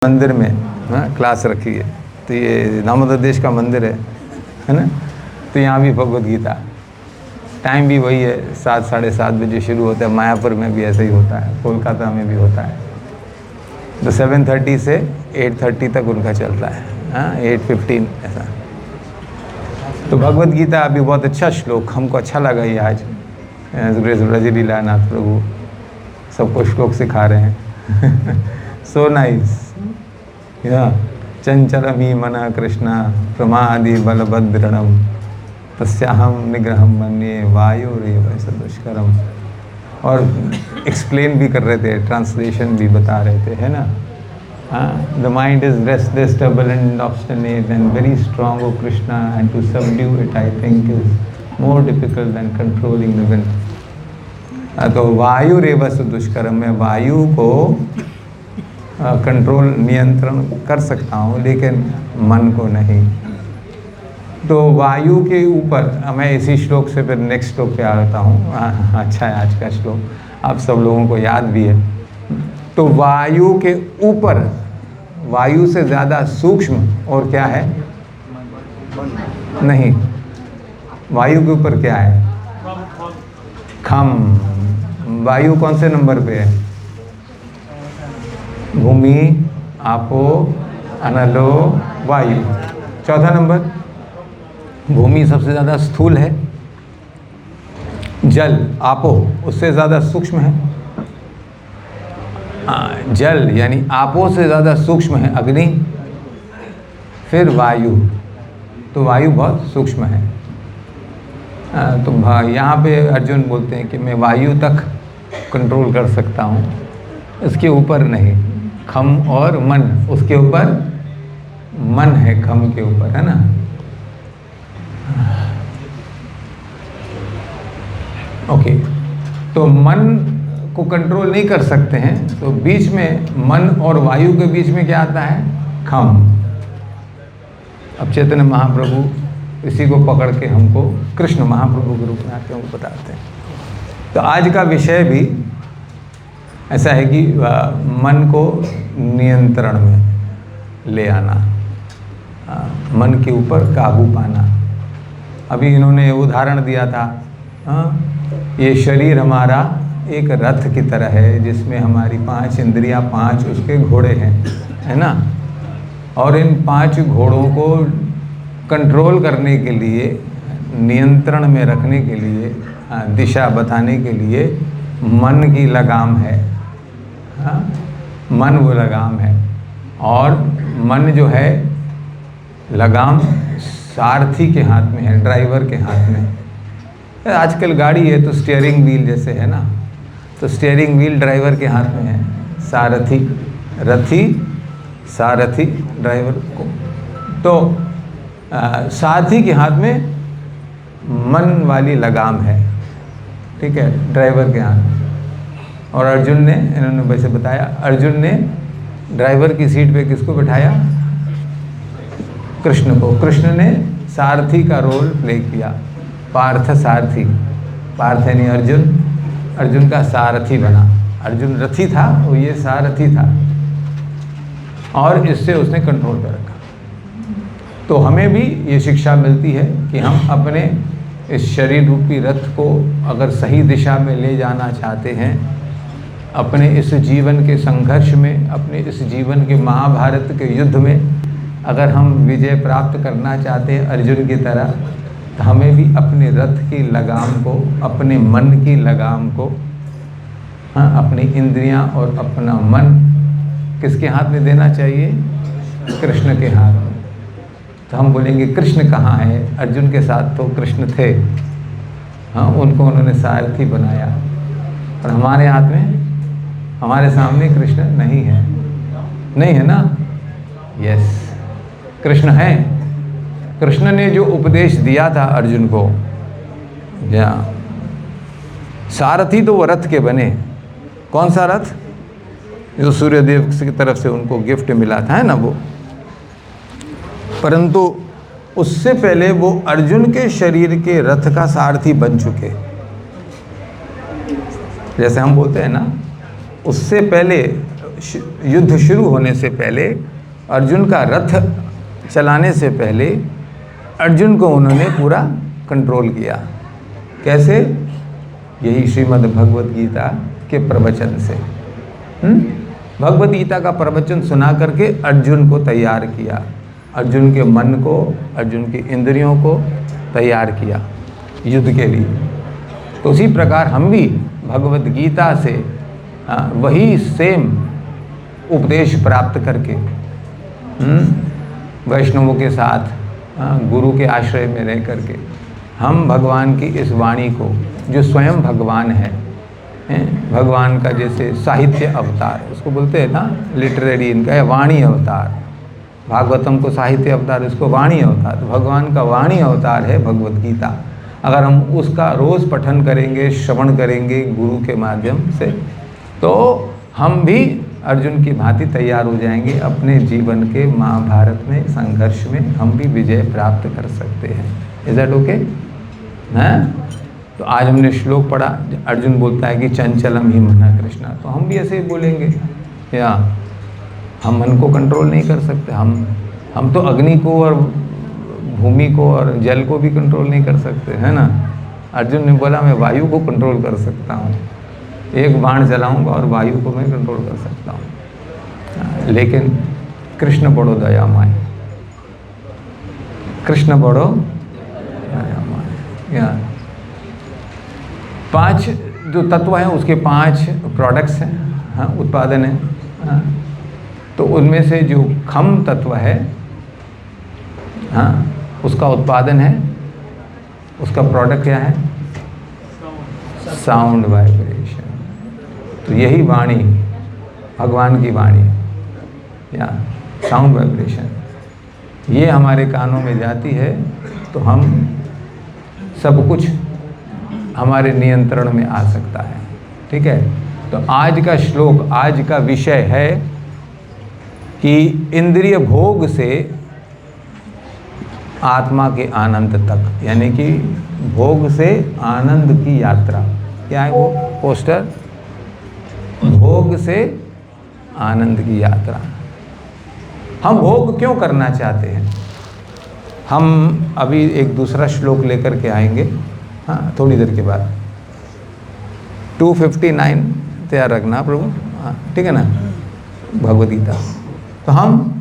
मंदिर में क्लास रखी है, तो ये दामोदर देश का मंदिर है ना। तो यहाँ भी भगवद गीता, टाइम भी वही है, 7 साढ़े 7 बजे शुरू होता है। मायापुर में भी ऐसे ही होता है, कोलकाता में भी होता है। तो 7:30 से 8:30 तक उनका चलता है, 8:15 ऐसा। तो भगवद गीता अभी बहुत अच्छा श्लोक हमको अच्छा लगा ये आज ब्रजलीला नाथ प्रभु सबको श्लोक सिखा रहे हैं। सो नाइस या चंचलमी मना कृष्णा प्रमादि बलभद्रणम तस्याहम निग्रहम मन्ये वायुरेव सदुष्करम। और एक्सप्लेन भी कर रहे थे, ट्रांसलेशन भी बता रहे थे, है ना। The mind is restless, trouble and obstinate and very strong O Krishna, and to subdue it I think is more difficult than controlling the wind. तो वायुरेव सदुष्करम, में वायु को कंट्रोल नियंत्रण कर सकता हूँ, लेकिन मन को नहीं। तो वायु के ऊपर मैं इसी श्लोक से फिर नेक्स्ट श्लोक पे आता हूँ। अच्छा है आज का श्लोक, आप सब लोगों को याद भी है। तो वायु के ऊपर, वायु से ज़्यादा सूक्ष्म और क्या है? नहीं, वायु के ऊपर क्या है? खम। वायु कौन से नंबर पे है? भूमि, आपो, अनलो, वायु। चौथा नंबर। भूमि सबसे ज़्यादा स्थूल है, जल आपो उससे ज़्यादा सूक्ष्म है, जल यानी आपो से ज़्यादा सूक्ष्म है अग्नि, फिर वायु। तो वायु बहुत सूक्ष्म है। तो यहाँ पे अर्जुन बोलते हैं कि मैं वायु तक कंट्रोल कर सकता हूँ, इसके ऊपर नहीं। खम और मन, उसके ऊपर मन है, खम के ऊपर, है ना। ओके, तो मन को कंट्रोल नहीं कर सकते हैं, तो बीच में मन और वायु के बीच में क्या आता है? खम। अब चैतन्य महाप्रभु इसी को पकड़ के हमको कृष्ण महाप्रभु के रूप में आके हमको बताते हैं। तो आज का विषय भी ऐसा है कि मन को नियंत्रण में ले आना, मन के ऊपर काबू पाना। अभी इन्होंने उदाहरण दिया था, ये शरीर हमारा एक रथ की तरह है, जिसमें हमारी 5 इंद्रियां, 5 उसके घोड़े हैं, है ना। और इन 5 घोड़ों को कंट्रोल करने के लिए, नियंत्रण में रखने के लिए, दिशा बताने के लिए मन की लगाम है। मन वो लगाम है, और मन जो है लगाम सारथी के हाथ में है, ड्राइवर के हाथ में। आजकल गाड़ी है तो स्टीयरिंग व्हील जैसे है ना, तो स्टीयरिंग व्हील ड्राइवर के हाथ में है, सारथी, रथी, सारथी ड्राइवर को। तो सारथी के हाथ में मन वाली लगाम है, ठीक है, ड्राइवर के हाथ। और अर्जुन ने, इन्होंने वैसे बताया, अर्जुन ने ड्राइवर की सीट पे किसको बिठाया? कृष्ण को। कृष्ण ने सारथी का रोल प्ले किया, पार्थ सारथी, पार्थ यानी अर्जुन, अर्जुन का सारथी बना। अर्जुन रथी था, वो ये सारथी था, और इससे उसने कंट्रोल कर रखा। तो हमें भी ये शिक्षा मिलती है कि हम अपने इस शरीर रूपी रथ को अगर सही दिशा में ले जाना चाहते हैं, अपने इस जीवन के संघर्ष में, अपने इस जीवन के महाभारत के युद्ध में अगर हम विजय प्राप्त करना चाहते हैं अर्जुन की तरह, तो हमें भी अपने रथ की लगाम को, अपने मन की लगाम को, अपनी इंद्रियां और अपना मन किसके हाथ में देना चाहिए? कृष्ण के हाथ में। तो हम बोलेंगे कृष्ण कहाँ है? अर्जुन के साथ तो कृष्ण थे, उनको उन्होंने सारथी बनाया, और हमारे हाथ में, हमारे सामने कृष्ण नहीं है, नहीं है ना। यस, कृष्ण है। कृष्ण ने जो उपदेश दिया था अर्जुन को, या सारथी तो वो रथ के बने। कौन सा रथ? जो सूर्यदेव की तरफ से उनको गिफ्ट मिला था, है ना वो। परंतु उससे पहले वो अर्जुन के शरीर के रथ का सारथी बन चुके। जैसे हम बोलते हैं ना, उससे पहले युद्ध शुरू होने से पहले, अर्जुन का रथ चलाने से पहले अर्जुन को उन्होंने पूरा कंट्रोल किया। कैसे? यही श्रीमद् भगवद गीता के प्रवचन से। भगवद गीता का प्रवचन सुना करके अर्जुन को तैयार किया, अर्जुन के मन को, अर्जुन की इंद्रियों को तैयार किया युद्ध के लिए। तो उसी प्रकार हम भी भगवद गीता से वही सेम उपदेश प्राप्त करके वैष्णवों के साथ गुरु के आश्रय में रह करके हम भगवान की इस वाणी को, जो स्वयं भगवान है, भगवान का जैसे साहित्य अवतार उसको बोलते हैं ना, लिटरेरी इनका है वाणी अवतार। भागवतम को साहित्य अवतार, इसको वाणी अवतार। तो भगवान का वाणी अवतार है भगवद गीता। अगर हम उसका रोज़ पठन करेंगे, श्रवण करेंगे गुरु के माध्यम से, तो हम भी अर्जुन की भांति तैयार हो जाएंगे। अपने जीवन के महाभारत में संघर्ष में हम भी विजय प्राप्त कर सकते हैं। Is that okay? हैं? तो आज हमने श्लोक पढ़ा, अर्जुन बोलता है कि चंचलम ही मना कृष्णा। तो हम भी ऐसे ही बोलेंगे, या हम मन को कंट्रोल नहीं कर सकते। हम तो अग्नि को और भूमि को और जल को भी कंट्रोल नहीं कर सकते, है ना। अर्जुन ने बोला मैं वायु को कंट्रोल कर सकता हूँ, एक बाण चलाऊंगा और वायु को मैं कंट्रोल कर सकता हूँ। लेकिन कृष्ण बड़ो दयामय, कृष्ण बड़ो दयामय। या 5 जो तत्व हैं उसके 5 प्रोडक्ट्स हैं, हाँ, उत्पादन है। हाँ, तो उनमें से जो खम तत्व है, हाँ, उसका उत्पादन है, उसका प्रोडक्ट क्या है? Sound vibration. तो यही वाणी, भगवान की वाणी, या साउंड वाइब्रेशन, ये हमारे कानों में जाती है तो हम सब कुछ हमारे नियंत्रण में आ सकता है। ठीक है। तो आज का श्लोक, आज का विषय है कि इंद्रिय भोग से आत्मा के आनंद तक, यानी कि भोग से आनंद की यात्रा। क्या है वो पोस्टर? भोग से आनंद की यात्रा। हम भोग क्यों करना चाहते हैं? हम अभी एक दूसरा श्लोक लेकर के आएंगे, हाँ, थोड़ी देर के बाद। 259 तैयार रखना प्रभु, हाँ, ठीक है ना, भगवद गीता। तो हम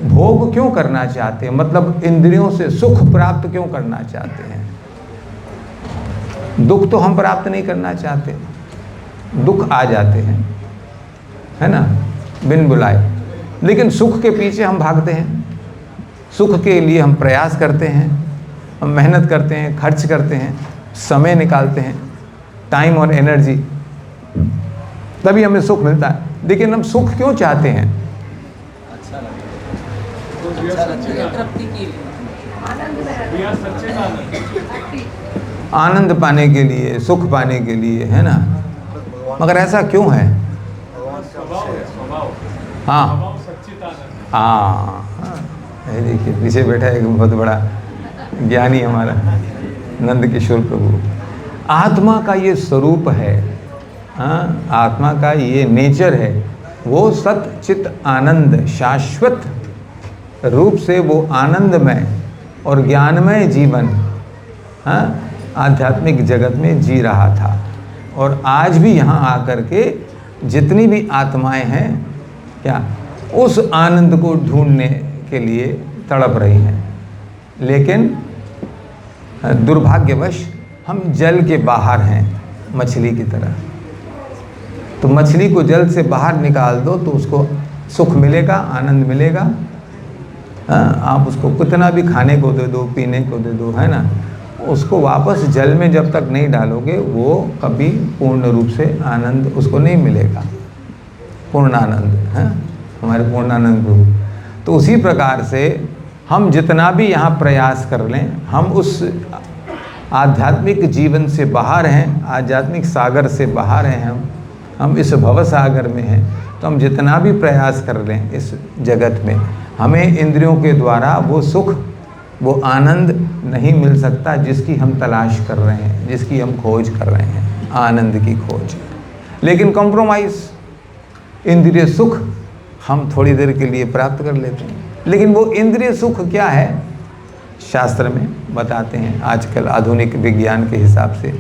भोग क्यों करना चाहते हैं, मतलब इंद्रियों से सुख प्राप्त क्यों करना चाहते हैं? दुख तो हम प्राप्त नहीं करना चाहते, दुख आ जाते हैं, है ना, बिन बुलाए। लेकिन सुख के पीछे हम भागते हैं, सुख के लिए हम प्रयास करते हैं, हम मेहनत करते हैं, खर्च करते हैं, समय निकालते हैं, टाइम और एनर्जी, तभी हमें सुख मिलता है। लेकिन हम सुख क्यों चाहते हैं? आनंद पाने के लिए, सुख पाने के लिए, है ना। मगर ऐसा क्यों है? हाँ हाँ, देखिए पीछे बैठा एक बहुत बड़ा ज्ञानी हमारा नंद किशोर प्रभु। आत्मा का ये स्वरूप है, हाँ, आत्मा का ये नेचर है, वो सत चित आनंद, शाश्वत रूप से वो आनंदमय और ज्ञानमय जीवन, हाँ, आध्यात्मिक जगत में जी रहा था। और आज भी यहाँ आकर के जितनी भी आत्माएं हैं, क्या उस आनंद को ढूंढने के लिए तड़प रही हैं। लेकिन दुर्भाग्यवश हम जल के बाहर हैं, मछली की तरह। तो मछली को जल से बाहर निकाल दो तो उसको सुख मिलेगा, आनंद मिलेगा। आप उसको कितना भी खाने को दे दो, पीने को दे दो, है ना, उसको वापस जल में जब तक नहीं डालोगे वो कभी पूर्ण रूप से आनंद उसको नहीं मिलेगा, पूर्ण आनंद, है हमारे पूर्णानंद प्रभु। तो उसी प्रकार से हम जितना भी यहाँ प्रयास कर लें, हम उस आध्यात्मिक जीवन से बाहर हैं, आध्यात्मिक सागर से बाहर हैं, हम इस भव सागर में हैं। तो हम जितना भी प्रयास कर लें इस जगत में, हमें इंद्रियों के द्वारा वो सुख, वो आनंद नहीं मिल सकता जिसकी हम तलाश कर रहे हैं, जिसकी हम खोज कर रहे हैं, आनंद की खोज। लेकिन कॉम्प्रोमाइज़, इंद्रिय सुख हम थोड़ी देर के लिए प्राप्त कर लेते हैं, लेकिन वो इंद्रिय सुख क्या है, शास्त्र में बताते हैं आजकल आधुनिक विज्ञान के हिसाब से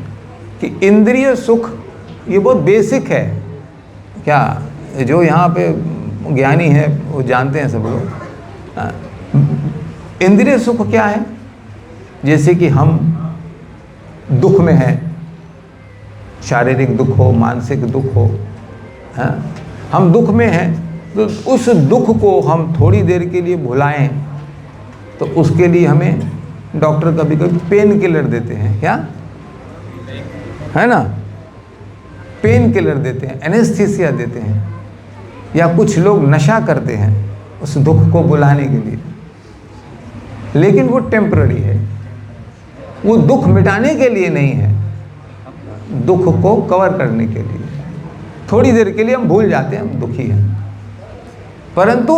कि इंद्रिय सुख ये बहुत बेसिक है। क्या जो यहाँ पे ज्ञानी है वो जानते हैं सब लोग। इंद्रिय सुख क्या है, जैसे कि हम दुख में हैं, शारीरिक दुख हो, मानसिक दुख हो, हाँ, हम दुख में हैं तो उस दुख को हम थोड़ी देर के लिए भुलाएं तो उसके लिए हमें डॉक्टर कभी कभी पेन किलर देते हैं, क्या है ना, पेन किलर देते हैं, एनेस्थीसिया देते हैं, या कुछ लोग नशा करते हैं उस दुख को भुलाने के लिए, लेकिन वो टेम्पररी है, वो दुख मिटाने के लिए नहीं है, दुख को कवर करने के लिए। थोड़ी देर के लिए हम भूल जाते हैं हम दुखी हैं, परंतु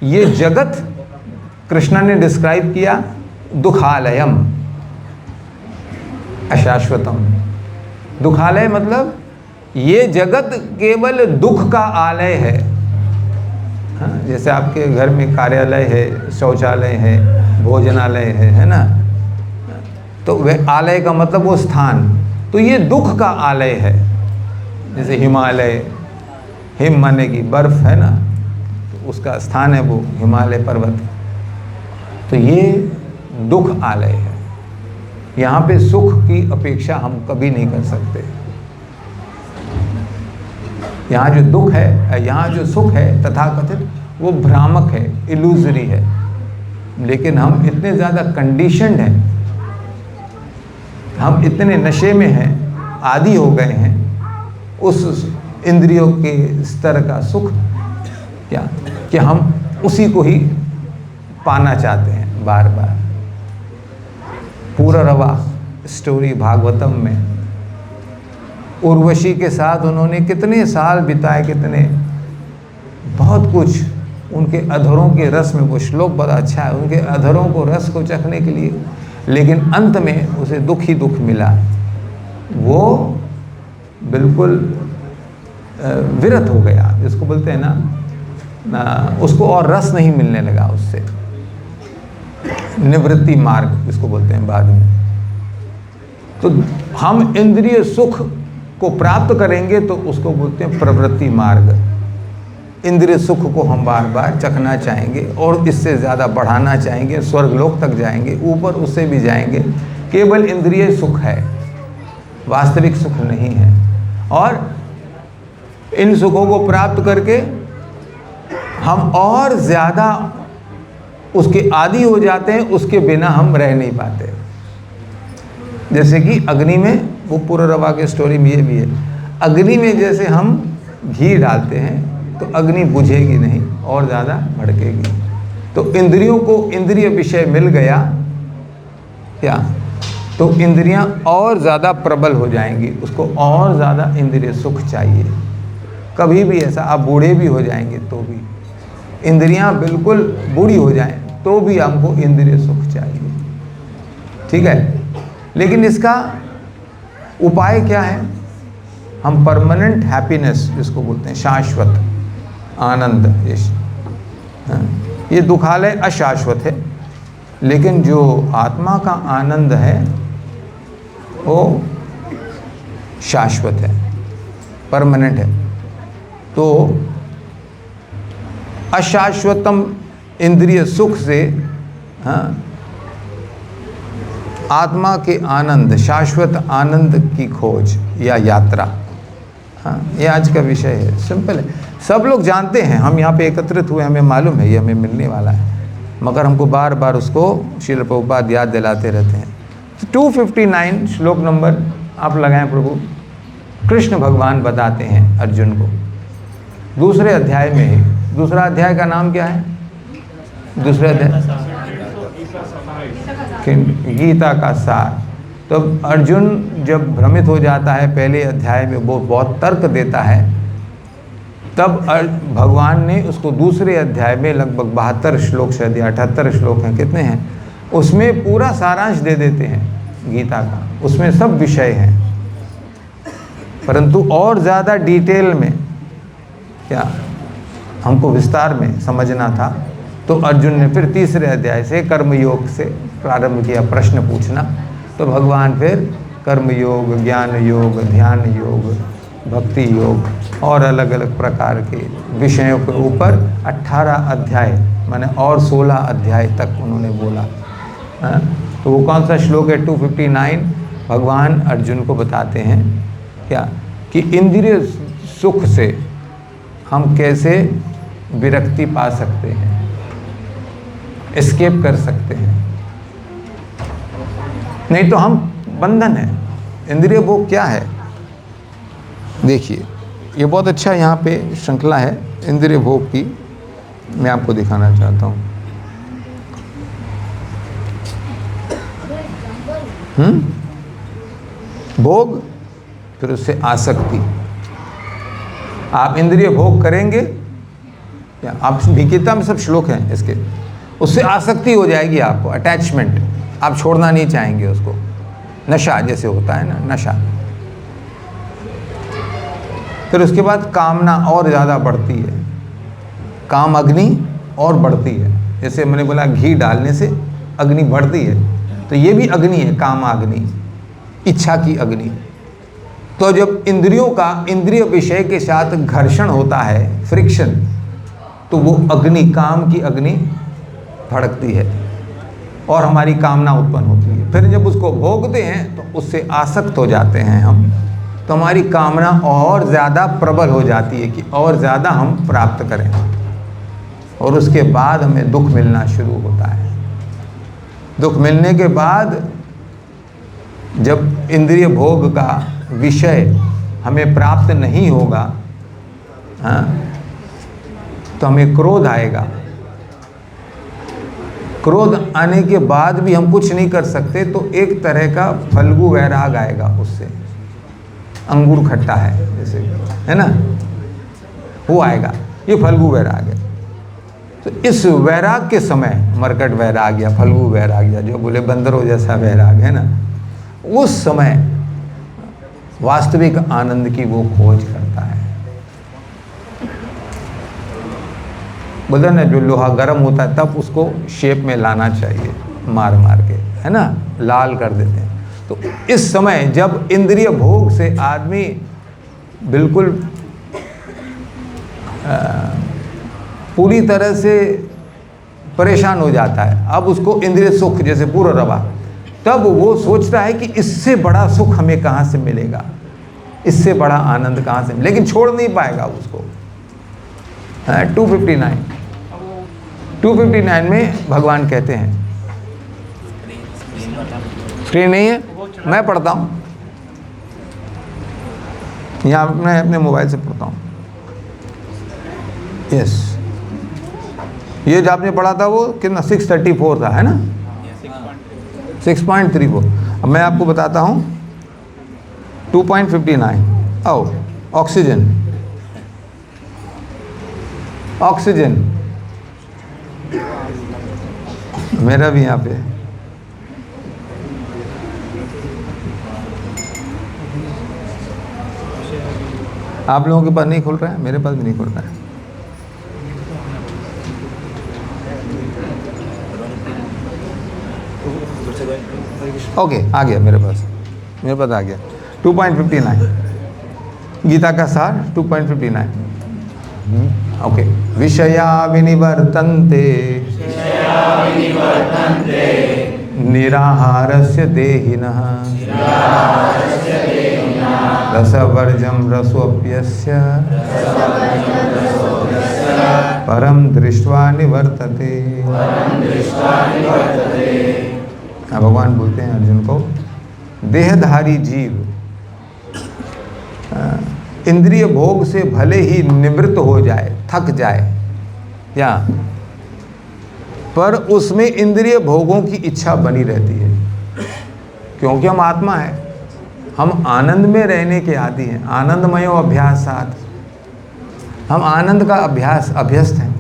ये जगत कृष्ण ने डिस्क्राइब किया दुखालयम अशाश्वतम। दुखालय मतलब ये जगत केवल दुख का आलय है। हाँ, जैसे आपके घर में कार्यालय है, शौचालय है, भोजनालय है ना, तो वह आलय का मतलब वो स्थान, तो ये दुख का आलय है। जैसे हिमालय, हिम माने की बर्फ है ना, तो उसका स्थान है वो हिमालय पर्वत, तो ये दुख आलय है। यहाँ पे सुख की अपेक्षा हम कभी नहीं कर सकते। यहाँ जो दुख है, यहाँ जो सुख है तथाकथित, वो भ्रामक है, इल्यूजरी है, लेकिन हम इतने ज़्यादा कंडीशनड हैं, हम इतने नशे में हैं, आदी हो गए हैं उस इंद्रियों के स्तर का सुख क्या कि हम उसी को ही पाना चाहते हैं बार बार। पूरा रवा स्टोरी भागवतम में उर्वशी के साथ उन्होंने कितने साल बिताए, कितने बहुत कुछ, उनके अधरों के रस में, वो श्लोक बड़ा अच्छा है, उनके अधरों को रस को चखने के लिए, लेकिन अंत में उसे दुख ही दुख मिला। वो बिल्कुल विरत हो गया, जिसको बोलते हैं ना, उसको और रस नहीं मिलने लगा उससे, निवृत्ति मार्ग जिसको बोलते हैं बाद में। तो हम इंद्रिय सुख को प्राप्त करेंगे तो उसको बोलते हैं प्रवृत्ति मार्ग। इंद्रिय सुख को हम बार बार चखना चाहेंगे और इससे ज़्यादा बढ़ाना चाहेंगे, स्वर्गलोक तक जाएंगे, ऊपर उससे भी जाएंगे। केवल इंद्रिय सुख है, वास्तविक सुख नहीं है। और इन सुखों को प्राप्त करके हम और ज़्यादा उसके आदी हो जाते हैं, उसके बिना हम रह नहीं पाते। जैसे कि अग्नि में, वो पुररवा के स्टोरी में ये भी है, अग्नि में जैसे हम घी डालते हैं तो अग्नि बुझेगी नहीं और ज़्यादा भड़केगी। तो इंद्रियों को इंद्रिय विषय मिल गया क्या, तो इंद्रियां और ज़्यादा प्रबल हो जाएंगी, उसको और ज़्यादा इंद्रिय सुख चाहिए। कभी भी ऐसा, आप बूढ़े भी हो जाएंगे तो भी, इंद्रियां बिल्कुल बूढ़ी हो जाएं तो भी हमको इंद्रिय सुख चाहिए, ठीक है। लेकिन इसका उपाय क्या है, हम परमानेंट हैप्पीनेस जिसको बोलते हैं, शाश्वत आनंद, ये दुखालय अशाश्वत है, लेकिन जो आत्मा का आनंद है वो शाश्वत है, परमानेंट है। तो अशाश्वतम इंद्रिय सुख से, हाँ, आत्मा के आनंद, शाश्वत आनंद की खोज या यात्रा, हाँ, ये आज का विषय है। सिंपल है, सब लोग जानते हैं, हम यहाँ पे एकत्रित हुए, हमें मालूम है ये हमें मिलने वाला है, मगर हमको बार बार उसको श्रील प्रभुपाद याद दिलाते रहते हैं। 259 श्लोक नंबर आप लगाएं प्रभु। कृष्ण भगवान बताते हैं अर्जुन को दूसरे अध्याय में ही, दूसरा अध्याय का नाम क्या है, दूसरे अध्याय गीता का सार। तो अर्जुन जब भ्रमित हो जाता है, पहले अध्याय में वो बहुत तर्क देता है, तब भगवान ने उसको दूसरे अध्याय में लगभग 72 श्लोक से 78 श्लोक हैं, कितने हैं, उसमें पूरा सारांश दे देते हैं गीता का, उसमें सब विषय हैं, परंतु और ज़्यादा डिटेल में क्या हमको विस्तार में समझना था, तो अर्जुन ने फिर तीसरे अध्याय से कर्मयोग से प्रारंभ किया प्रश्न पूछना। तो भगवान फिर कर्मयोग, ज्ञान योग, ध्यान योग, भक्ति योग और अलग अलग प्रकार के विषयों के ऊपर 18 अध्याय माने और 16 अध्याय तक उन्होंने बोला। तो वो कौन सा श्लोक है? 259। भगवान अर्जुन को बताते हैं क्या कि इंद्रिय सुख से हम कैसे विरक्ति पा सकते हैं, एस्केप कर सकते हैं। नहीं तो हम बंधन है। इंद्रिय भोग क्या है? देखिए, ये बहुत अच्छा यहाँ पे श्रृंखला है इंद्रिय भोग की, मैं आपको दिखाना चाहता हूँ। भोग, फिर उससे आसक्ति। आप इंद्रिय भोग करेंगे, या आप गीता में सब श्लोक हैं इसके, उससे आसक्ति हो जाएगी आपको, अटैचमेंट, आप छोड़ना नहीं चाहेंगे उसको। नशा जैसे होता है ना, नशा। फिर उसके बाद कामना और ज़्यादा बढ़ती है, काम अग्नि और बढ़ती है। जैसे मैंने बोला घी डालने से अग्नि बढ़ती है, तो ये भी अग्नि है, काम अग्नि, इच्छा की अग्नि। तो जब इंद्रियों का इंद्रिय विषय के साथ घर्षण होता है, फ्रिक्शन, तो वो अग्नि, काम की अग्नि भड़कती है और हमारी कामना उत्पन्न होती है। फिर जब उसको भोगते हैं तो उससे आसक्त हो जाते हैं हम, तो हमारी कामना और ज़्यादा प्रबल हो जाती है कि और ज़्यादा हम प्राप्त करें, और उसके बाद हमें दुख मिलना शुरू होता है। दुख मिलने के बाद जब इंद्रिय भोग का विषय हमें प्राप्त नहीं होगा, हाँ, तो हमें क्रोध आएगा। क्रोध आने के बाद भी हम कुछ नहीं कर सकते, तो एक तरह का फल्गु वैराग आएगा उससे। अंगूर खट्टा है जैसे, है ना, वो आएगा, ये फल्गु वैराग है। तो इस वैराग के समय, मरकट वैराग या फल्गु वैराग या जो बोले बंदरों जैसा वैराग है ना, उस समय वास्तविक आनंद की वो खोज करता है। बोलते ना, जो लोहा गर्म होता है तब उसको शेप में लाना चाहिए, मार मार के, है ना, लाल कर देते हैं। तो इस समय जब इंद्रिय भोग से आदमी बिल्कुल पूरी तरह से परेशान हो जाता है, अब उसको इंद्रिय सुख जैसे पूरा रवा, तब वो सोचता है कि इससे बड़ा सुख हमें कहाँ से मिलेगा, इससे बड़ा आनंद कहाँ से, लेकिन छोड़ नहीं पाएगा उसको। 259 में भगवान कहते हैं, स्क्रीन नहीं है, मैं पढ़ता हूँ यहाँ, मैं अपने मोबाइल से पढ़ता हूँ। यस, ये जो आपने पढ़ा था वो कितना 634 था, है ना, 6.34। अब मैं आपको बताता हूँ 2.59। आओ, ऑक्सीजन, ऑक्सीजन मेरा भी यहाँ पे, आप लोगों के पास नहीं खुल रहा है, मेरे पास भी नहीं खुल रहा है। ओके, आ गया मेरे पास आ गया। 2.59 गीता का सार 2.59। ओके, विषया विनिवर्तन्ते निराहारस्य देहिनः रसवर्जं रसोऽप्यस्य परम दृष्ट्वा निवर्तते। भगवान बोलते हैं अर्जुन को, देहधारी जीव इंद्रिय भोग से भले ही निवृत्त हो जाए, थक जाए, या पर उसमें इंद्रिय भोगों की इच्छा बनी रहती है, क्योंकि हम आत्मा है, हम आनंद में रहने के आदी हैं। आनंदमयो अभ्यासात्, हम आनंद का अभ्यस्त हैं,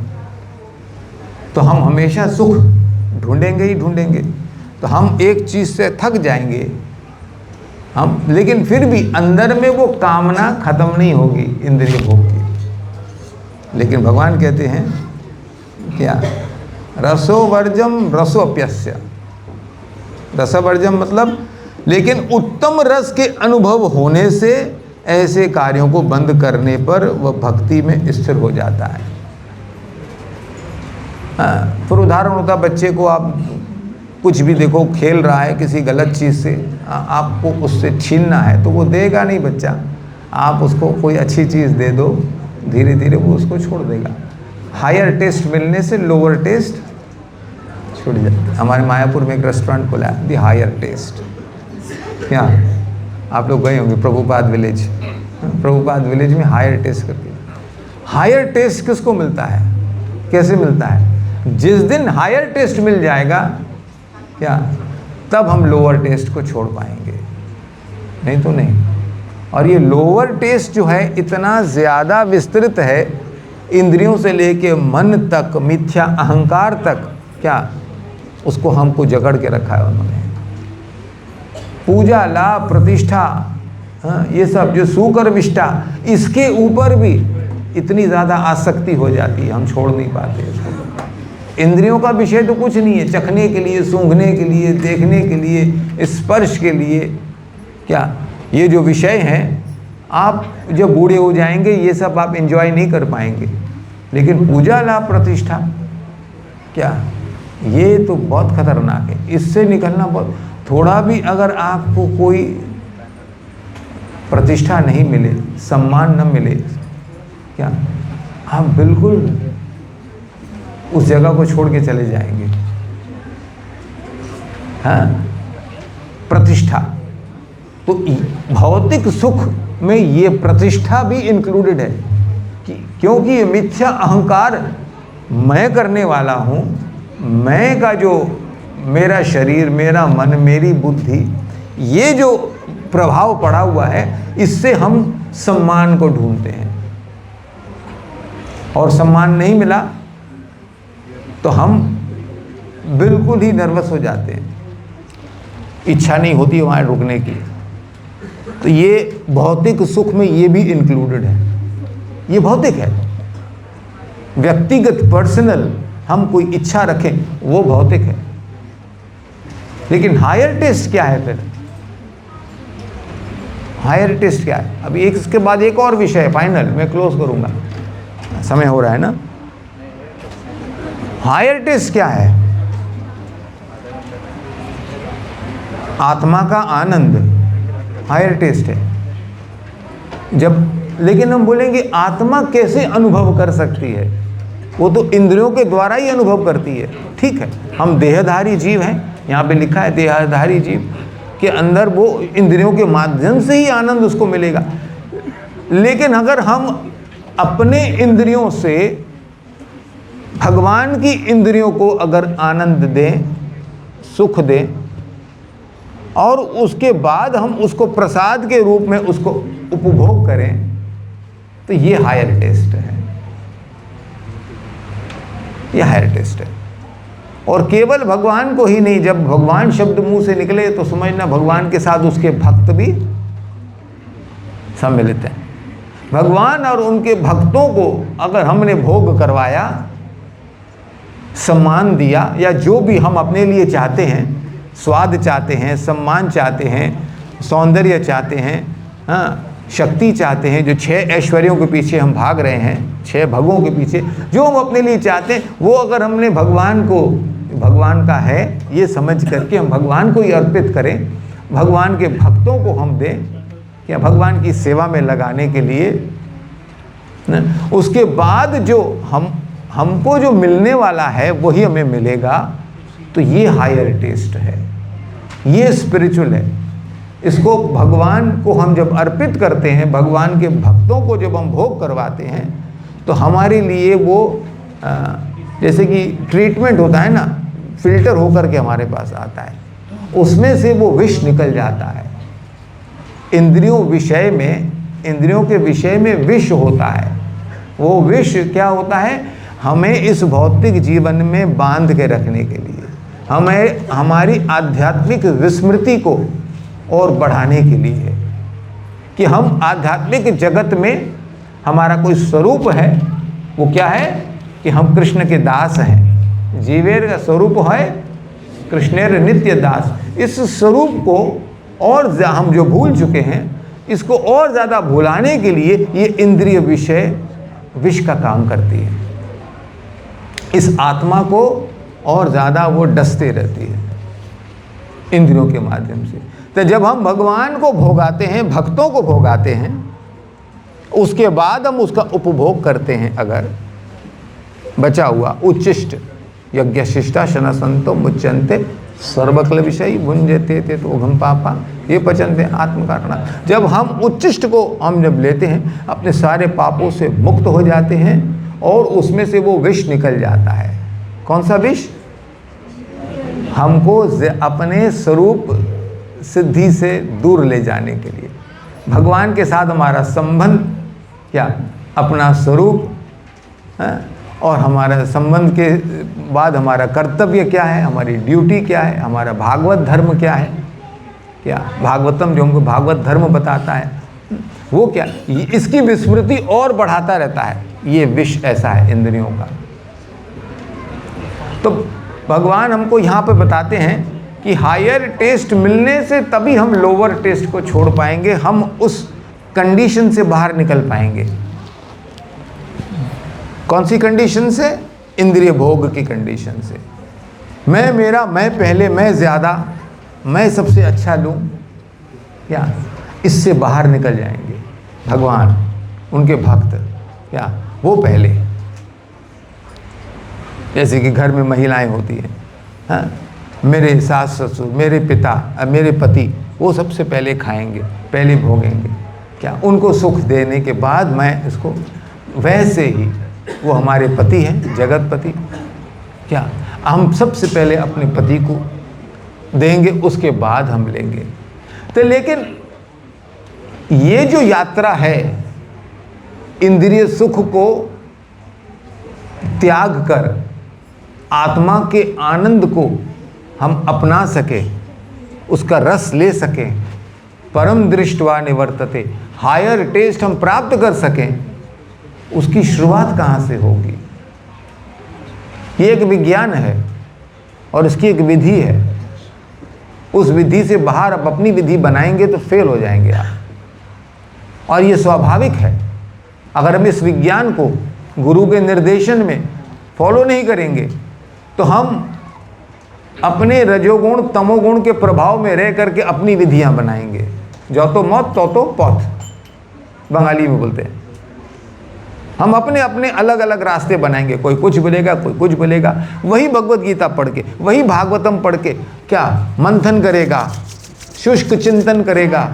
तो हम हमेशा सुख ढूंढेंगे ही ढूंढेंगे। तो हम एक चीज़ से थक जाएंगे लेकिन फिर भी अंदर में वो कामना खत्म नहीं होगी इंद्रिय भोग की। लेकिन भगवान कहते हैं क्या, रसोवर्जम रसोप्यस्य, रसवर्जम मतलब, लेकिन उत्तम रस के अनुभव होने से ऐसे कार्यों को बंद करने पर वह भक्ति में स्थिर हो जाता है। फिर उदाहरण होता, बच्चे को आप कुछ भी देखो, खेल रहा है किसी गलत चीज़ से, आपको उससे छीनना है तो वो देगा नहीं बच्चा, आप उसको कोई अच्छी चीज़ दे दो, धीरे धीरे वो उसको छोड़ देगा। हायर टेस्ट मिलने से लोअर टेस्ट छूट जाता है। हमारे मायापुर में एक रेस्टोरेंट खुला है, दी हायर टेस्ट। क्या आप लोग गए होंगे प्रभुपाद विलेज, प्रभुपाद विलेज में हायर टेस्ट करके। हायर टेस्ट किसको मिलता है, कैसे मिलता है? जिस दिन हायर टेस्ट मिल जाएगा क्या, तब हम लोअर टेस्ट को छोड़ पाएंगे, नहीं तो नहीं। और ये लोअर टेस्ट जो है इतना ज़्यादा विस्तृत है, इंद्रियों से लेके मन तक, मिथ्या अहंकार तक, क्या उसको हमको जकड़ के रखा है उन्होंने। पूजा, लाभ, प्रतिष्ठा, हाँ, ये सब जो सुकर्मिष्ठा, इसके ऊपर भी इतनी ज़्यादा आसक्ति हो जाती है, हम छोड़ नहीं पाते इसको। इंद्रियों का विषय तो कुछ नहीं है, चखने के लिए, सूंघने के लिए, देखने के लिए, स्पर्श के लिए, क्या ये जो विषय हैं, आप जब बूढ़े हो जाएंगे ये सब आप एंजॉय नहीं कर पाएंगे। लेकिन पूजा, लाभ, प्रतिष्ठा, क्या ये तो बहुत खतरनाक है, इससे निकलना बहुत। थोड़ा भी अगर आपको कोई प्रतिष्ठा नहीं मिले, सम्मान न मिले, क्या आप बिल्कुल उस जगह को छोड़ के चले जाएंगे। हाँ, प्रतिष्ठा तो भौतिक सुख में ये प्रतिष्ठा भी इंक्लूडेड है क्योंकि ये मिथ्या अहंकार, मैं करने वाला हूँ, मैं का जो मेरा शरीर, मेरा मन, मेरी बुद्धि, ये जो प्रभाव पड़ा हुआ है, इससे हम सम्मान को ढूंढते हैं। और सम्मान नहीं मिला तो हम बिल्कुल ही नर्वस हो जाते हैं, इच्छा नहीं होती वहाँ रुकने की। तो ये भौतिक सुख में ये भी इंक्लूडेड है, ये भौतिक है। व्यक्तिगत पर्सनल हम कोई इच्छा रखें वो भौतिक है। लेकिन हायर टेस्ट क्या है फिर? हायर टेस्ट क्या है? अभी एक इसके बाद एक और विषय है, फाइनल मैं क्लोज करूंगा, समय हो रहा है ना। हायर टेस्ट क्या है? आत्मा का आनंद हायर टेस्ट है। जब लेकिन हम बोलेंगे आत्मा कैसे अनुभव कर सकती है? वो तो इंद्रियों के द्वारा ही अनुभव करती है। ठीक है, हम देहधारी जीव हैं, यहाँ पे लिखा है देहधारी जीव के अंदर वो इंद्रियों के माध्यम से ही आनंद उसको मिलेगा। लेकिन अगर हम अपने इंद्रियों से भगवान की इंद्रियों को अगर आनंद दें, सुख दें, और उसके बाद हम उसको प्रसाद के रूप में उसको उपभोग करें, तो ये हायर टेस्ट है, ये हायर टेस्ट है। और केवल भगवान को ही नहीं, जब भगवान शब्द मुंह से निकले तो समझना भगवान के साथ उसके भक्त भी सम्मिलित हैं। भगवान और उनके भक्तों को अगर हमने भोग करवाया, सम्मान दिया, या जो भी हम अपने लिए चाहते हैं, स्वाद चाहते हैं, सम्मान चाहते हैं, सौंदर्य चाहते हैं, हाँ, शक्ति चाहते हैं, जो 6 ऐश्वर्यों के पीछे हम भाग रहे हैं, 6 भगों के पीछे जो हम अपने लिए चाहते हैं, वो अगर हमने भगवान को, भगवान का है ये समझ करके हम भगवान को ही अर्पित करें, भगवान के भक्तों को हम दें, क्या भगवान की सेवा में लगाने के लिए न, उसके बाद जो हमको जो मिलने वाला है वही हमें मिलेगा। तो ये हायर टेस्ट है, ये स्पिरिचुअल है। इसको भगवान को हम जब अर्पित करते हैं, भगवान के भक्तों को जब हम भोग करवाते हैं, तो हमारे लिए वो जैसे कि ट्रीटमेंट होता है ना, फिल्टर होकर के हमारे पास आता है, उसमें से वो विष निकल जाता है। इंद्रियों के विषय में विष होता है। वो विष क्या होता है? हमें इस भौतिक जीवन में बांध के रखने के लिए, हमें हमारी आध्यात्मिक विस्मृति को और बढ़ाने के लिए है कि हम आध्यात्मिक जगत में हमारा कोई स्वरूप है, वो क्या है कि हम कृष्ण के दास हैं। जीवेर का स्वरूप है कृष्णेर नित्य दास। इस स्वरूप को और हम जो भूल चुके हैं, इसको और ज़्यादा भुलाने के लिए ये इंद्रिय विषय विष का काम करती है। इस आत्मा को और ज़्यादा वो डसते रहती है इंद्रियों के माध्यम से। तो जब हम भगवान को भोगाते हैं, भक्तों को भोगाते हैं, उसके बाद हम उसका उपभोग करते हैं, अगर बचा हुआ उच्चिष्ट यज्ञ शिष्टा शनसंतो मुच्यंते सर्वकल विषय भुंजते थे तो घम पापा ये पचनते आत्मकारणा। जब हम उच्चिष्ट को हम जब लेते हैं, अपने सारे पापों से मुक्त हो जाते हैं और उसमें से वो विष निकल जाता है। कौन सा विष? हमको अपने स्वरूप सिद्धि से दूर ले जाने के लिए, भगवान के साथ हमारा संबंध क्या, अपना स्वरूप है, और हमारा संबंध के बाद हमारा कर्तव्य क्या है, हमारी ड्यूटी क्या है, हमारा भागवत धर्म क्या है, क्या भागवतम जो हमको भागवत धर्म बताता है वो क्या, इसकी विस्मृति और बढ़ाता रहता है। ये विष ऐसा है इंद्रियों का। तो भगवान हमको यहाँ पे बताते हैं कि हायर टेस्ट मिलने से तभी हम लोअर टेस्ट को छोड़ पाएंगे, हम उस कंडीशन से बाहर निकल पाएंगे। कौन सी कंडीशन से? इंद्रिय भोग की कंडीशन से। मैं मेरा, मैं पहले, मैं ज़्यादा, मैं सबसे अच्छा लूँ, क्या इससे बाहर निकल जाएंगे भगवान, उनके भक्त, क्या वो पहले। जैसे कि घर में महिलाएं होती हैं, हाँ, मेरे सास ससुर, मेरे पिता, मेरे पति, वो सबसे पहले खाएंगे, पहले भोगेंगे, क्या उनको सुख देने के बाद मैं इसको, वैसे ही वो हमारे पति हैं, जगतपति, क्या हम सबसे पहले अपने पति को देंगे, उसके बाद हम लेंगे। तो लेकिन ये जो यात्रा है इंद्रिय सुख को त्याग कर आत्मा के आनंद को हम अपना सके, उसका रस ले सकें, परम दृष्टवा निवर्तते, हायर टेस्ट हम प्राप्त कर सकें, उसकी शुरुआत कहाँ से होगी? ये एक विज्ञान है और इसकी एक विधि है। उस विधि से बाहर आप अपनी विधि बनाएंगे तो फेल हो जाएंगे आप, और ये स्वाभाविक है। अगर हम इस विज्ञान को गुरु के निर्देशन में फॉलो नहीं करेंगे तो हम अपने रजोगुण तमोगुण के प्रभाव में रह करके अपनी विधियां बनाएंगे। जो तो मौत तो पौथ, बंगाली में बोलते हैं। हम अपने अपने अलग अलग रास्ते बनाएंगे, कोई कुछ बोलेगा, कोई कुछ बोलेगा। वही भगवत गीता पढ़ के, वही भागवतम पढ़ के क्या मंथन करेगा, शुष्क चिंतन करेगा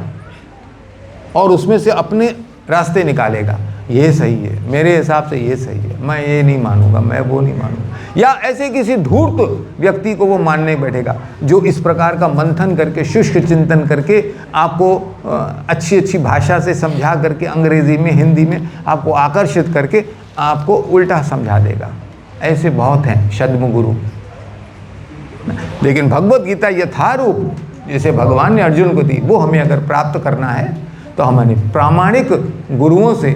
और उसमें से अपने रास्ते निकालेगा। ये सही है, मेरे हिसाब से ये सही है, मैं ये नहीं मानूंगा, मैं वो नहीं मानूंगा। या ऐसे किसी धूर्त व्यक्ति को वो मानने बैठेगा जो इस प्रकार का मंथन करके, शुष्क चिंतन करके आपको अच्छी अच्छी भाषा से समझा करके, अंग्रेजी में, हिंदी में आपको आकर्षित करके आपको उल्टा समझा देगा। ऐसे बहुत हैं छद्म गुरु। लेकिन भगवत गीता यथारूप जैसे भगवान ने अर्जुन को दी, वो हमें अगर प्राप्त करना है तो हमें प्रामाणिक गुरुओं से,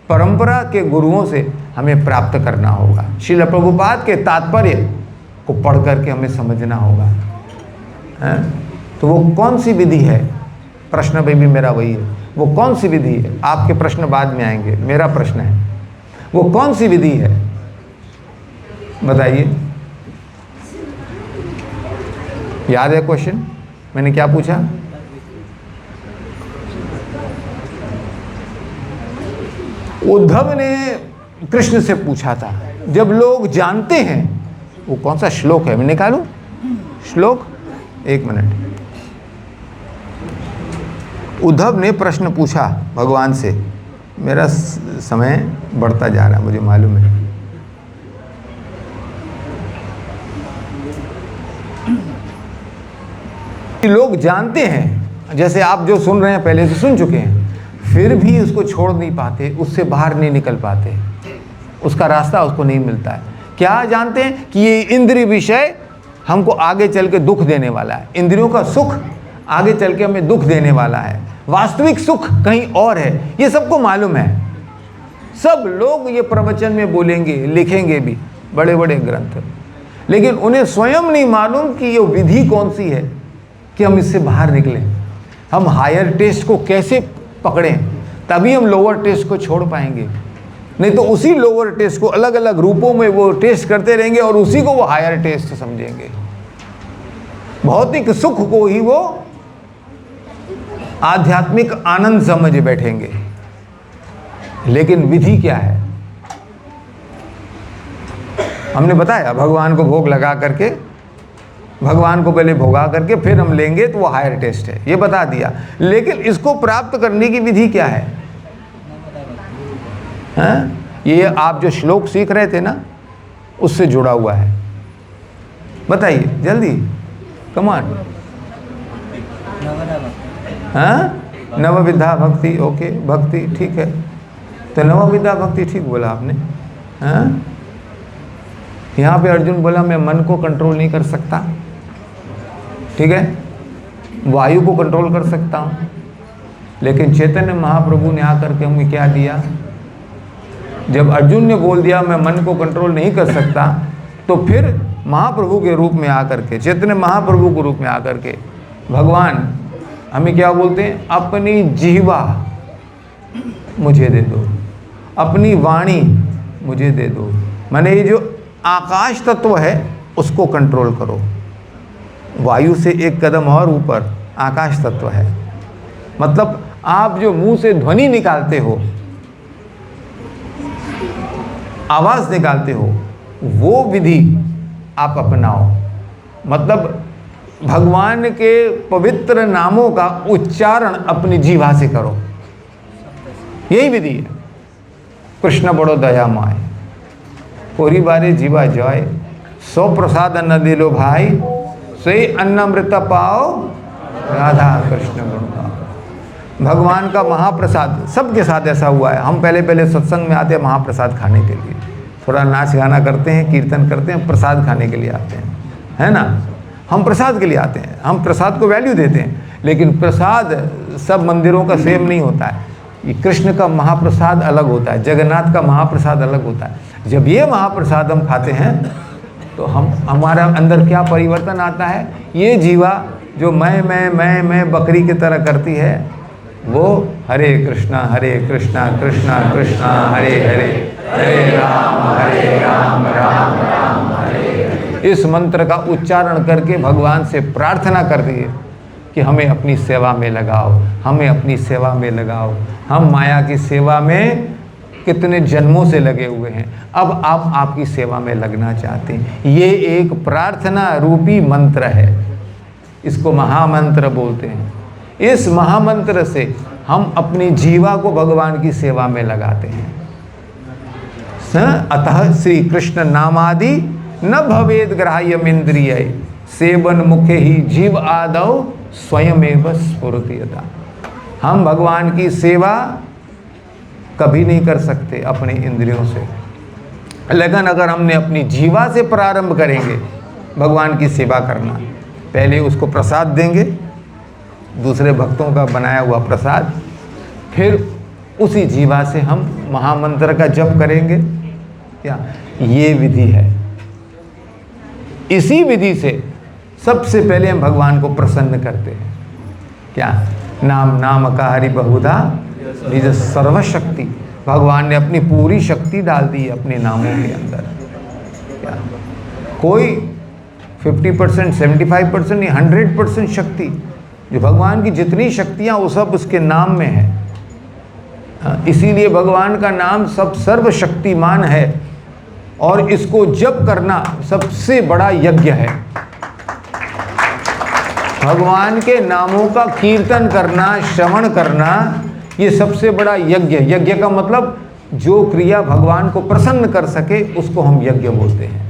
परंपरा के गुरुओं से हमें प्राप्त करना होगा। श्रील प्रभुपाद के तात्पर्य को पढ़ करके हमें समझना होगा। तो वो कौन सी विधि है? प्रश्न भी मेरा वही है, वो कौन सी विधि है? आपके प्रश्न बाद में आएंगे, मेरा प्रश्न है वो कौन सी विधि है, बताइए। याद है क्वेश्चन मैंने क्या पूछा? उद्धव ने कृष्ण से पूछा था, जब लोग जानते हैं, वो कौन सा श्लोक है, मैं निकालूं श्लोक, एक मिनट। उद्धव ने प्रश्न पूछा भगवान से, मेरा समय बढ़ता जा रहा है मुझे मालूम है। लोग जानते हैं, जैसे आप जो सुन रहे हैं पहले से सुन चुके हैं, फिर भी उसको छोड़ नहीं पाते, उससे बाहर नहीं निकल पाते, उसका रास्ता उसको नहीं मिलता है। क्या जानते हैं कि ये इंद्रिय विषय हमको आगे चल के दुख देने वाला है, इंद्रियों का सुख आगे चल के हमें दुख देने वाला है, वास्तविक सुख कहीं और है, ये सबको मालूम है। सब लोग ये प्रवचन में बोलेंगे, लिखेंगे भी बड़े बड़े ग्रंथ, लेकिन उन्हें स्वयं नहीं मालूम कि ये विधि कौन सी है कि हम इससे बाहर निकलें, हम हायर टेस्ट को कैसे पकड़ें, तभी हम लोअर टेस्ट को छोड़ पाएंगे। नहीं तो उसी लोअर टेस्ट को अलग अलग रूपों में वो टेस्ट करते रहेंगे और उसी को वो हायर टेस्ट समझेंगे। भौतिक सुख को ही वो आध्यात्मिक आनंद समझ बैठेंगे। लेकिन विधि क्या है? हमने बताया, भगवान को भोग लगा करके, भगवान को पहले भोगा करके फिर हम लेंगे तो वो हायर टेस्ट है, ये बता दिया। लेकिन इसको प्राप्त करने की विधि क्या है? हाँ? ये आप जो श्लोक सीख रहे थे ना, उससे जुड़ा हुआ है। बताइए जल्दी, कमान। हाँ, नवविधा भक्ति, ओके, भक्ति ठीक है। तो नवविधा भक्ति ठीक बोला आपने। हाँ, यहाँ पे अर्जुन बोला मैं मन को कंट्रोल नहीं कर सकता, ठीक है, वायु को कंट्रोल कर सकता हूँ, लेकिन चैतन्य महाप्रभु ने आकर के हमें क्या दिया? जब अर्जुन ने बोल दिया मैं मन को कंट्रोल नहीं कर सकता, तो फिर महाप्रभु के रूप में आकर के, चैतन्य महाप्रभु के रूप में आकर के भगवान हमें क्या बोलते हैं? अपनी जिह्वा मुझे दे दो, अपनी वाणी मुझे दे दो। माने ये जो आकाश तत्व है उसको कंट्रोल करो। वायु से एक कदम और ऊपर आकाश तत्व है। मतलब आप जो मुंह से ध्वनि निकालते हो, आवाज निकालते हो, वो विधि आप अपनाओ। मतलब भगवान के पवित्र नामों का उच्चारण अपनी जीवा से करो, यही विधि है। कृष्ण बड़ो दयामय, कोरी बारे जीवा जय, सो प्रसाद अन्न दिलो भाई, सही अन्नमृत पाओ राधा कृष्ण गुण गाओ। भगवान का महाप्रसाद सबके साथ ऐसा हुआ है। हम पहले पहले सत्संग में आते हैं महाप्रसाद खाने के लिए, थोड़ा नाच गाना करते हैं, कीर्तन करते हैं, प्रसाद खाने के लिए आते हैं, है ना? हम प्रसाद के लिए आते हैं, हम प्रसाद को वैल्यू देते हैं। लेकिन प्रसाद सब मंदिरों का सेम नहीं होता है। ये कृष्ण का महाप्रसाद अलग होता है, जगन्नाथ का महाप्रसाद अलग होता है। जब ये महाप्रसाद हम खाते हैं तो हमारा अंदर क्या परिवर्तन आता है? ये जीवा जो मैं बकरी की तरह करती है, वो हरे कृष्णा कृष्णा कृष्णा हरे हरे, हरे राम राम राम हरे हरे, इस मंत्र का उच्चारण करके भगवान से प्रार्थना करती है कि हमें अपनी सेवा में लगाओ, हमें अपनी सेवा में लगाओ। हम माया की सेवा में कितने जन्मों से लगे हुए हैं, अब आप आपकी सेवा में लगना चाहते हैं। ये एक प्रार्थना रूपी मंत्र है, इसको महामंत्र बोलते हैं। इस महामंत्र से हम अपनी जीवा को भगवान की सेवा में लगाते हैं। अतः श्री कृष्ण नामादि न भवेद ग्राह्यम इंद्रिय, सेवन मुखे ही जीव आदौ स्वयमेव स्फुरतीयता। हम भगवान की सेवा कभी नहीं कर सकते अपने इंद्रियों से, लेकिन अगर हमने अपनी जीवा से प्रारंभ करेंगे भगवान की सेवा करना, पहले उसको प्रसाद देंगे, दूसरे भक्तों का बनाया हुआ प्रसाद, फिर उसी जीवा से हम महामंत्र का जप करेंगे। क्या ये विधि है? इसी विधि से सबसे पहले हम भगवान को प्रसन्न करते हैं। क्या? नाम का हरि बहुधा निज सर्वशक्ति। भगवान ने अपनी पूरी शक्ति डाल दी है अपने नामों के अंदर। क्या कोई 50%, 75% या 100% शक्ति, जो भगवान की जितनी शक्तियाँ वो सब उसके नाम में है। इसीलिए भगवान का नाम सब सर्वशक्तिमान है और इसको जप करना सबसे बड़ा यज्ञ है। भगवान के नामों का कीर्तन करना, श्रवण करना, ये सबसे बड़ा यज्ञ। यज्ञ का मतलब जो क्रिया भगवान को प्रसन्न कर सके उसको हम यज्ञ बोलते हैं।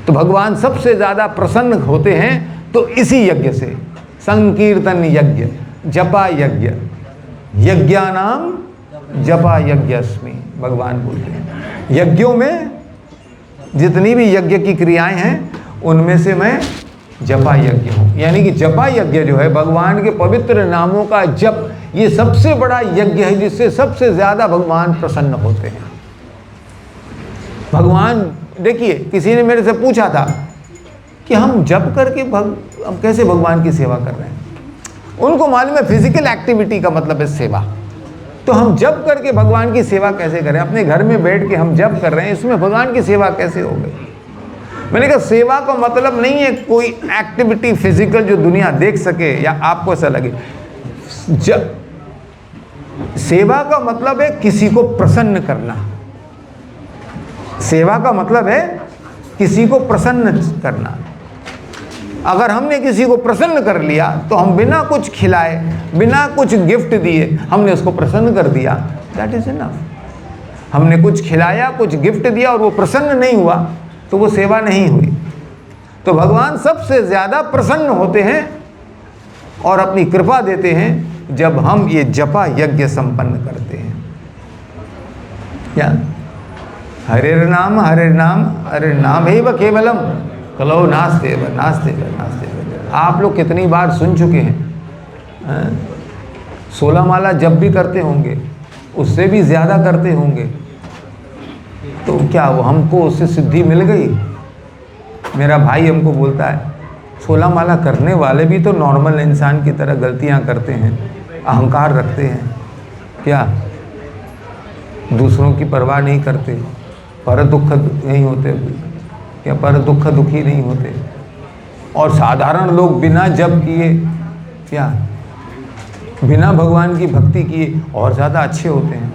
तो भगवान सबसे ज़्यादा प्रसन्न होते हैं तो इसी यज्ञ से। संकीर्तन यज्ञ, जपा यज्ञ, यज्ञानाम जपा यज्ञस्मि, भगवान बोलते हैं। यज्ञों में जितनी भी यज्ञ की क्रियाएं हैं उनमें से मैं जपा यज्ञ हूँ। यानी कि जपा यज्ञ जो है भगवान के पवित्र नामों का जप, ये सबसे बड़ा यज्ञ है जिससे सबसे ज़्यादा भगवान प्रसन्न होते हैं। भगवान, देखिए किसी ने मेरे से पूछा था कि हम जप करके हम कैसे भगवान की सेवा कर रहे हैं। उनको मालूम है फिजिकल एक्टिविटी का मतलब है सेवा, तो हम जप करके भगवान की सेवा कैसे करें। अपने घर में बैठ के हम जप कर रहे हैं, इसमें भगवान की सेवा कैसे हो गई। मैंने कहा सेवा का मतलब नहीं है कोई एक्टिविटी फिजिकल जो दुनिया देख सके या आपको ऐसा लगे। सेवा का मतलब है किसी को प्रसन्न करना। सेवा का मतलब है किसी को प्रसन्न करना। अगर हमने किसी को प्रसन्न कर लिया तो हम बिना कुछ खिलाए, बिना कुछ गिफ्ट दिए हमने उसको प्रसन्न कर दिया, दैट इज इनफ। हमने कुछ खिलाया, कुछ गिफ्ट दिया और वो प्रसन्न नहीं हुआ तो वो सेवा नहीं हुई। तो भगवान सबसे ज़्यादा प्रसन्न होते हैं और अपनी कृपा देते हैं जब हम ये जपा यज्ञ संपन्न करते हैं। क्या हरे नाम हरे नाम हरे नाम ही व केवलम कलो नास्ते व नास्ते व नास्ते व। आप लोग कितनी बार सुन चुके हैं, 16 माला जब भी करते होंगे, उससे भी ज़्यादा करते होंगे, तो क्या वो हमको उससे सिद्धि मिल गई। मेरा भाई हमको बोलता है 16 माला करने वाले भी तो नॉर्मल इंसान की तरह गलतियां करते हैं, अहंकार रखते हैं, क्या दूसरों की परवाह नहीं करते, पर दुख नहीं होते, क्या पर दुख दुखी नहीं होते। और साधारण लोग बिना जप किए, क्या बिना भगवान की भक्ति किए और ज़्यादा अच्छे होते हैं।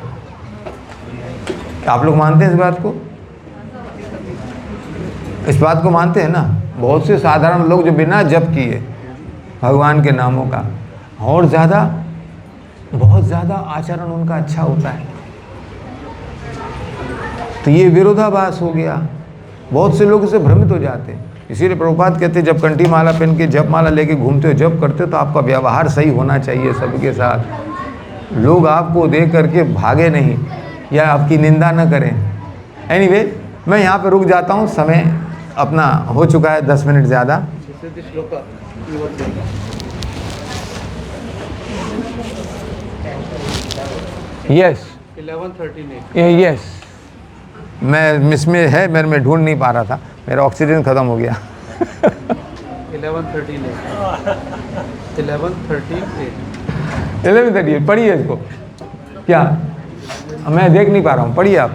आप लोग मानते हैं इस बात को? इस बात को मानते हैं ना? बहुत से साधारण लोग जो बिना जप किए भगवान के नामों का और ज़्यादा, बहुत ज़्यादा आचरण उनका अच्छा होता है। तो ये विरोधाभास हो गया। बहुत से लोग इससे भ्रमित हो जाते हैं। इसीलिए प्रभुपाद कहते हैं जब कंठी माला पहन के जप माला लेके घूमते हो, जप करते हो, तो आपका व्यवहार सही होना चाहिए सबके साथ। लोग आपको देख करके भागे नहीं या आपकी निंदा न करें। एनीवे, मैं यहाँ पे रुक जाता हूँ, समय अपना हो चुका है 10 मिनट ज़्यादा। यस 11:13 यस, मैं इसमें है, मेरे में ढूंढ नहीं पा रहा था, मेरा ऑक्सीजन ख़त्म हो गया। 11:38 पढ़िए इसको। क्या मैं देख नहीं पा रहा हूँ, पढ़िए आप।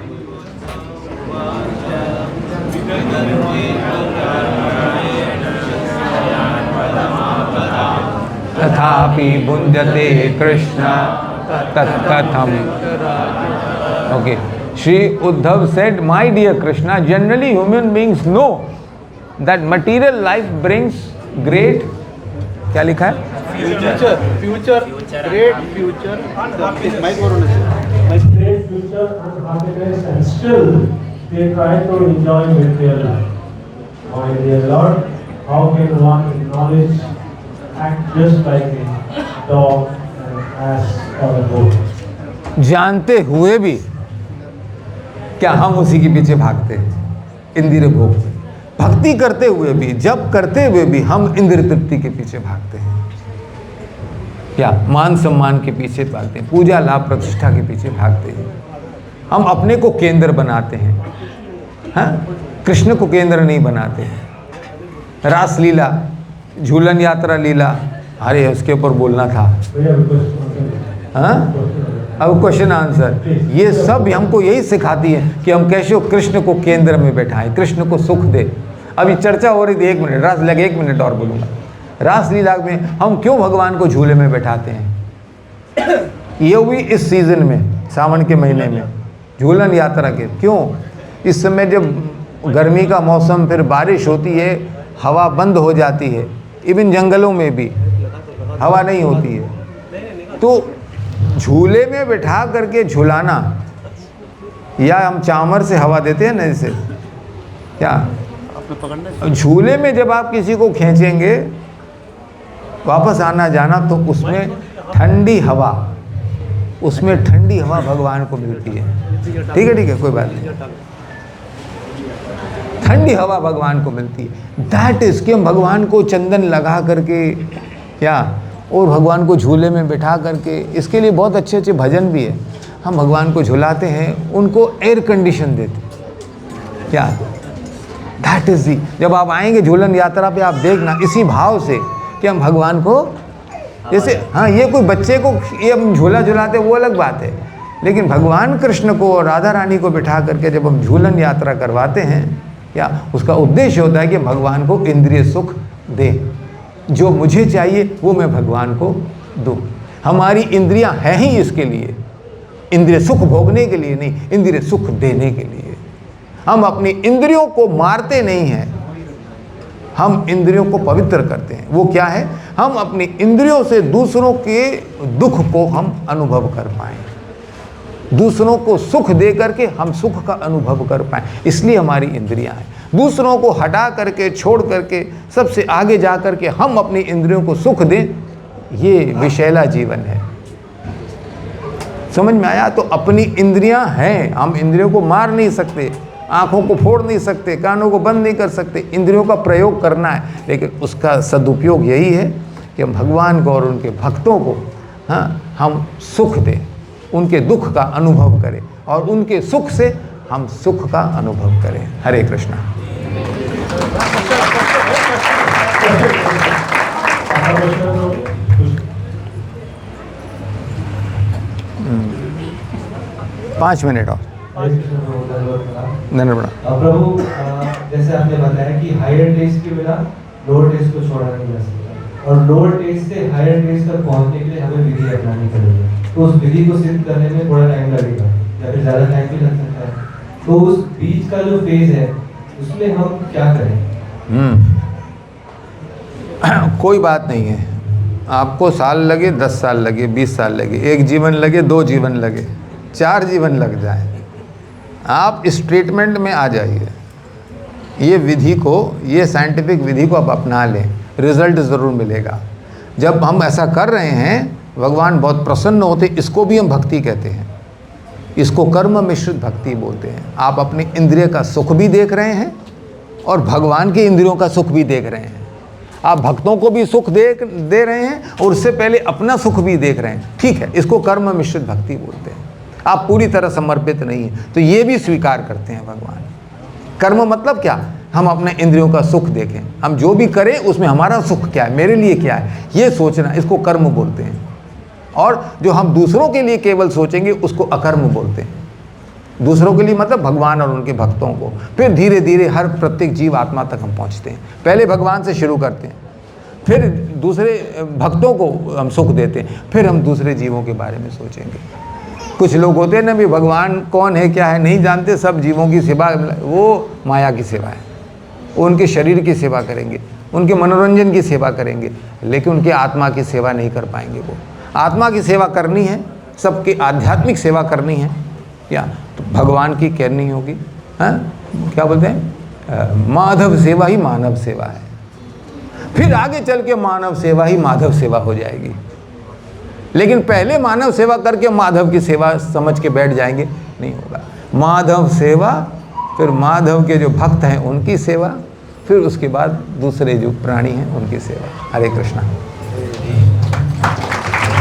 तथापि भुंजते कृष्ण तत्कथम। Okay, Shri Uddhav said, "My dear Krishna, generally human beings know that material life brings great." क्या लिखा है? Future, great future, great future and happiness, and still they try to enjoy material life. My dear Lord, how can one acknowledge, act just like a dog, an ass, or a goat? जानते हुए भी क्या हम उसी के पीछे भागते हैं, इंद्रिय भोग। भक्ति करते हुए भी, जप करते हुए भी हम इंद्रिय तृप्ति के पीछे भागते हैं, क्या मान सम्मान के पीछे भागते हैं, पूजा लाभ प्रतिष्ठा के पीछे भागते हैं। हम अपने को केंद्र बनाते हैं, हाँ, कृष्ण को केंद्र नहीं बनाते हैं। रास लीला, झूलन यात्रा लीला, अरे उसके ऊपर बोलना था, हाँ, अब क्वेश्चन आंसर, ये सब हमको यही सिखाती है कि हम कैसे कृष्ण को केंद्र में बैठाएं, कृष्ण को सुख दे। अभी चर्चा हो रही थी, 1 मिनट रास लगे, 1 मिनट और बोलूँगा। रास लीला में हम क्यों भगवान को झूले में बैठाते हैं? ये भी इस सीजन में, सावन के महीने में, झूलन यात्रा के क्यों? इस समय जब गर्मी का मौसम, फिर बारिश होती है, हवा बंद हो जाती है, इवन जंगलों में भी हवा नहीं होती है, तो झूले में बैठा करके झुलाना, या हम चामर से हवा देते हैं ना, जैसे क्या झूले में जब आप किसी को खींचेंगे वापस आना जाना, तो उसमें ठंडी हवा, उसमें ठंडी हवा भगवान को मिलती है। ठीक है, कोई बात नहीं, ठंडी हवा भगवान को मिलती है। दैट इज कि हम भगवान को चंदन लगा करके, क्या और भगवान को झूले में बिठा करके, इसके लिए बहुत अच्छे अच्छे भजन भी है। हम भगवान को झुलाते हैं, उनको एयर कंडीशन देते हैं। क्या दैट इज दी, जब आप आएंगे झूलन यात्रा पे, आप देखना इसी भाव से कि हम भगवान को, जैसे हाँ ये कोई बच्चे को ये हम झूला झुलाते वो अलग बात है, लेकिन भगवान कृष्ण को और राधा रानी को बिठा करके जब हम झूलन यात्रा करवाते हैं, क्या उसका उद्देश्य होता है कि भगवान को इंद्रिय सुख दें। जो मुझे चाहिए वो मैं भगवान को दूँ। हमारी इंद्रियां हैं ही इसके लिए, इंद्रिय सुख भोगने के लिए नहीं, इंद्रिय सुख देने के लिए। हम अपनी इंद्रियों को मारते नहीं हैं, हम इंद्रियों को पवित्र करते हैं। वो क्या है? हम अपनी इंद्रियों से दूसरों के दुख को हम अनुभव कर पाएं, दूसरों को सुख दे करके हम सुख का अनुभव कर पाएं, इसलिए हमारी इंद्रियां हैं। दूसरों को हटा करके, छोड़ करके, सबसे आगे जा करके हम अपनी इंद्रियों को सुख दें, ये विषैला जीवन है। समझ में आया? तो अपनी इंद्रियां हैं, हम इंद्रियों को मार नहीं सकते, आँखों को फोड़ नहीं सकते, कानों को बंद नहीं कर सकते, इंद्रियों का प्रयोग करना है, लेकिन उसका सदुपयोग यही है कि हम भगवान को और उनके भक्तों को हम सुख दें, उनके दुख का अनुभव करें और उनके सुख से हम सुख का अनुभव करें। हरे कृष्णा। 5 मिनट और धन्यवाद प्रभु। जैसे आपने बताया कि हायर टेस्ट के बिना लोअर टेस्ट को छोड़ा नहीं जा सकता, और लोअर टेस्ट से हायर टेस्ट तक पहुंचने के लिए हमें विधि अपनानी पड़ेगी। तो उस विधि को सिद्ध करने में थोड़ा टाइम लगेगा या फिर ज़्यादा टाइम भी लग सकता है। तो उस बीच का जो फेज है उसमें हम क्या करें? कोई बात नहीं है, आपको साल लगे, 10 साल लगे, 20 साल लगे, 1 जीवन लगे, 2 जीवन लगे, 4 जीवन लग जाए, आप इस ट्रीटमेंट में आ जाइए। ये विधि को, ये साइंटिफिक विधि को आप अपना लें, रिजल्ट ज़रूर मिलेगा। जब हम ऐसा कर रहे हैं, भगवान बहुत प्रसन्न होते, इसको भी हम भक्ति कहते हैं, इसको कर्म मिश्रित भक्ति बोलते हैं। आप अपने इंद्रिय का सुख भी देख रहे हैं और भगवान के इंद्रियों का सुख भी देख रहे हैं। आप भक्तों को भी सुख दे रहे हैं और उससे पहले अपना सुख भी देख रहे हैं। ठीक है, इसको कर्म मिश्रित भक्ति बोलते हैं। आप पूरी तरह समर्पित नहीं हैं तो ये भी स्वीकार करते हैं भगवान। कर्म मतलब क्या? हम अपने इंद्रियों का सुख देखें, हम जो भी करें उसमें हमारा सुख क्या है, मेरे लिए क्या है, ये सोचना, इसको कर्म बोलते हैं। और जो हम दूसरों के लिए केवल सोचेंगे उसको अकर्म बोलते हैं। दूसरों के लिए मतलब भगवान और उनके भक्तों को। फिर धीरे धीरे हर प्रत्येक जीव आत्मा तक हम पहुंचते हैं। पहले भगवान से शुरू करते हैं, फिर दूसरे भक्तों को हम सुख देते हैं, फिर हम दूसरे जीवों के बारे में सोचेंगे। कुछ लोग होते हैं ना भी, भगवान कौन है क्या है नहीं जानते, सब जीवों की सेवा, वो माया की सेवा है। वो उनके शरीर की सेवा करेंगे, उनके मनोरंजन की सेवा करेंगे, लेकिन उनके आत्मा की सेवा नहीं कर पाएंगे। वो आत्मा की सेवा करनी है, सबकी आध्यात्मिक सेवा करनी है, क्या तो भगवान की करनी होगी। हाँ, क्या बोलते हैं, माधव सेवा ही मानव सेवा है। फिर आगे चल के मानव सेवा ही माधव सेवा हो जाएगी। लेकिन पहले मानव सेवा करके माधव की सेवा समझ के बैठ जाएंगे, नहीं होगा। माधव सेवा, फिर माधव के जो भक्त हैं उनकी सेवा, फिर उसके बाद दूसरे जो प्राणी हैं उनकी सेवा। हरे कृष्णा।